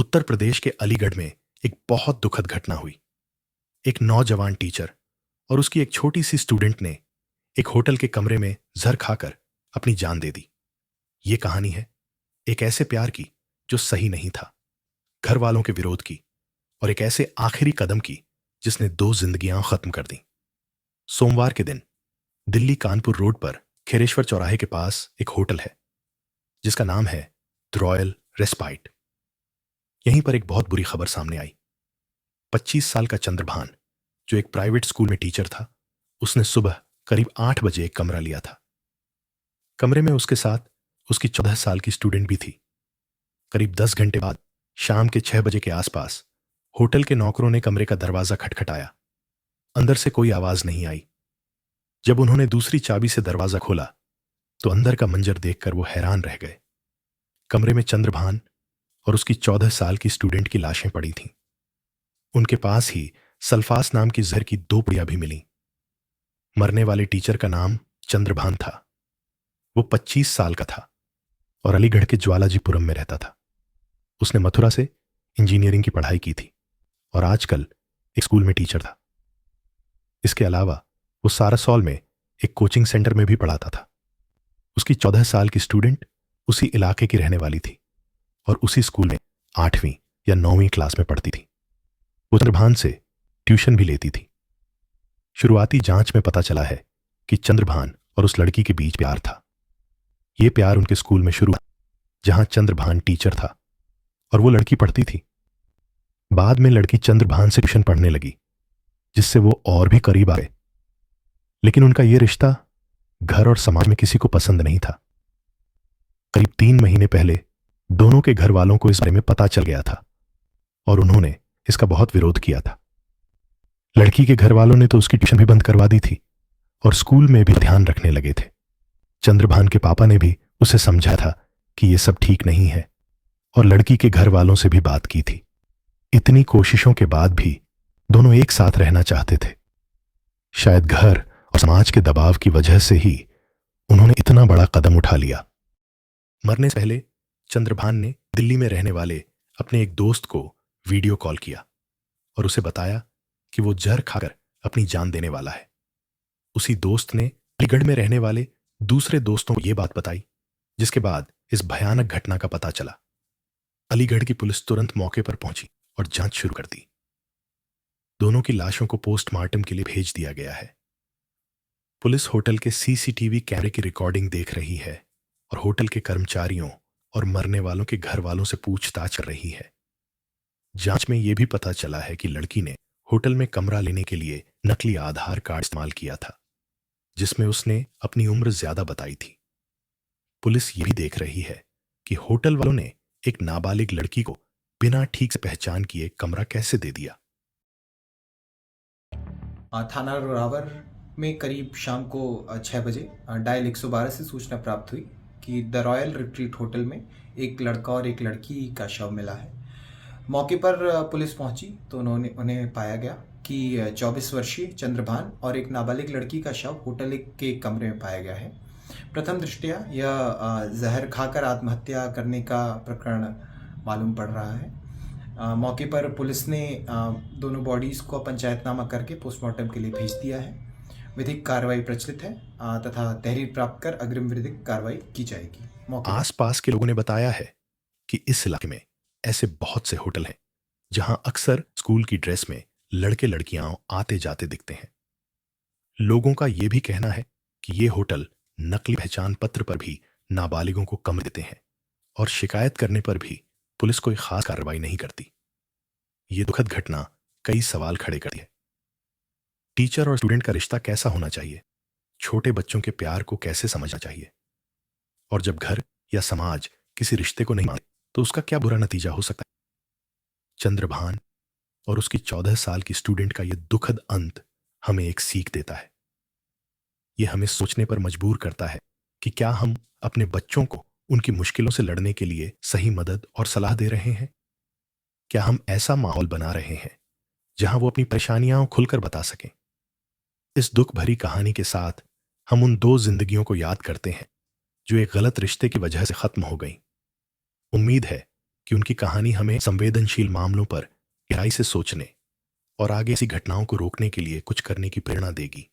उत्तर प्रदेश के अलीगढ़ में एक बहुत दुखद घटना हुई। एक नौजवान टीचर और उसकी एक छोटी सी स्टूडेंट ने एक होटल के कमरे में जहर खाकर अपनी जान दे दी। ये कहानी है एक ऐसे प्यार की जो सही नहीं था, घर वालों के विरोध की, और एक ऐसे आखिरी कदम की जिसने दो जिंदगियां खत्म कर दी। सोमवार के दिन दिल्ली कानपुर रोड पर खेरेश्वर चौराहे के पास एक होटल है जिसका नाम है द रॉयल रेस्पाइट। यहीं पर एक बहुत बुरी खबर सामने आई। 25 साल का चंद्रभान, जो एक प्राइवेट स्कूल में टीचर था, उसने सुबह करीब 8 बजे एक कमरा लिया था। कमरे में उसके साथ उसकी 14 साल की स्टूडेंट भी थी। करीब 10 घंटे बाद शाम के 6 बजे के आसपास होटल के नौकरों ने कमरे का दरवाजा खटखटाया। अंदर से कोई आवाज नहीं आई। जब उन्होंने दूसरी चाबी से दरवाजा खोला तो अंदर का मंजर देखकर वो हैरान रह गए। कमरे में चंद्रभान और उसकी 14 साल की स्टूडेंट की लाशें पड़ी थीं। उनके पास ही सल्फास नाम की जहर की 2 पुड़ियां भी मिली। मरने वाले टीचर का नाम चंद्रभान था। वो 25 साल का था और अलीगढ़ के ज्वालाजीपुरम में रहता था। उसने मथुरा से इंजीनियरिंग की पढ़ाई की थी और आजकल एक स्कूल में टीचर था। इसके अलावा वो सारसौल में एक कोचिंग सेंटर में भी पढ़ाता था। उसकी 14 साल की स्टूडेंट उसी इलाके की रहने वाली थी और उसी स्कूल में 8वीं या 9वीं क्लास में पढ़ती थी। वो चंद्रभान से ट्यूशन भी लेती थी। शुरुआती जांच में पता चला है कि चंद्रभान और उस लड़की के बीच प्यार था। यह प्यार उनके स्कूल में शुरू हुआ, जहां चंद्रभान टीचर था और वो लड़की पढ़ती थी। बाद में लड़की चंद्रभान से ट्यूशन पढ़ने लगी, जिससे वो और भी करीब आ गए। लेकिन उनका यह रिश्ता घर और समाज में किसी को पसंद नहीं था। करीब 3 महीने पहले दोनों के घर वालों को इस बारे में पता चल गया था और उन्होंने इसका बहुत विरोध किया था। लड़की के घर वालों ने तो उसकी ट्यूशन भी बंद करवा दी थी और स्कूल में भी ध्यान रखने लगे थे। चंद्रभान के पापा ने भी उसे समझाया था कि यह सब ठीक नहीं है और लड़की के घर वालों से भी बात की थी। इतनी कोशिशों के बाद भी दोनों एक साथ रहना चाहते थे। शायद घर और समाज के दबाव की वजह से ही उन्होंने इतना बड़ा कदम उठा लिया। मरने से पहले चंद्रभान ने दिल्ली में रहने वाले अपने एक दोस्त को वीडियो कॉल किया और उसे बताया कि वो जहर खाकर अपनी जान देने वाला है। उसी दोस्त ने अलीगढ़ में रहने वाले दूसरे दोस्तों को यह बात बताई, जिसके बाद इस भयानक घटना का पता चला। अलीगढ़ की पुलिस तुरंत मौके पर पहुंची और जांच शुरू कर दी। दोनों की लाशों को पोस्टमार्टम के लिए भेज दिया गया है। पुलिस होटल के सीसीटीवी कैमरे की रिकॉर्डिंग देख रही है और होटल के कर्मचारियों और मरने वालों के घर वालों से पूछताछ कर रही है। जांच में यह भी पता चला है कि लड़की ने होटल में कमरा लेने के लिए नकली आधार कार्ड इस्तेमाल किया था, जिसमें उसने अपनी उम्र ज्यादा बताई थी। पुलिस ये भी देख रही है कि होटल वालों ने एक नाबालिग लड़की को बिना ठीक से पहचान किए कमरा कैसे दे दिया। थाना रोरावर में करीब शाम को 6 बजे डायल 112 से सूचना प्राप्त हुई कि द रॉयल रिट्रीट होटल में एक लड़का और एक लड़की का शव मिला है। मौके पर पुलिस पहुंची तो उन्हें पाया गया कि 24 वर्षीय चंद्रभान और एक नाबालिग लड़की का शव होटल के कमरे में पाया गया है। प्रथम दृष्टया यह जहर खाकर आत्महत्या करने का प्रकरण मालूम पड़ रहा है। मौके पर पुलिस ने दोनों बॉडीज़ को पंचायतनामा करके पोस्टमार्टम के लिए भेज दिया है। विधिक कार्रवाई प्रचलित है तथा तहरीर प्राप्त कर अग्रिम विधिक कार्रवाई की जाएगी। आसपास के लोगों ने बताया है कि इस इलाके में ऐसे बहुत से होटल हैं जहां अक्सर स्कूल की ड्रेस में लड़के लड़कियां आते जाते दिखते हैं। लोगों का यह भी कहना है कि ये होटल नकली पहचान पत्र पर भी नाबालिगों को कमरे देते हैं और शिकायत करने पर भी पुलिस कोई खास कार्रवाई नहीं करती। यह दुखद घटना कई सवाल खड़े करती है। टीचर और स्टूडेंट का रिश्ता कैसा होना चाहिए? छोटे बच्चों के प्यार को कैसे समझना चाहिए? और जब घर या समाज किसी रिश्ते को नहीं मानते तो उसका क्या बुरा नतीजा हो सकता है? चंद्रभान और उसकी 14 साल की स्टूडेंट का यह दुखद अंत हमें एक सीख देता है। यह हमें सोचने पर मजबूर करता है कि क्या हम अपने बच्चों को उनकी मुश्किलों से लड़ने के लिए सही मदद और सलाह दे रहे हैं? क्या हम ऐसा माहौल बना रहे हैं जहां वो अपनी परेशानियां खुलकर बता सकें? इस दुख भरी कहानी के साथ हम उन 2 जिंदगियों को याद करते हैं जो एक गलत रिश्ते की वजह से खत्म हो गई। उम्मीद है कि उनकी कहानी हमें संवेदनशील मामलों पर गहराई से सोचने और आगे ऐसी घटनाओं को रोकने के लिए कुछ करने की प्रेरणा देगी।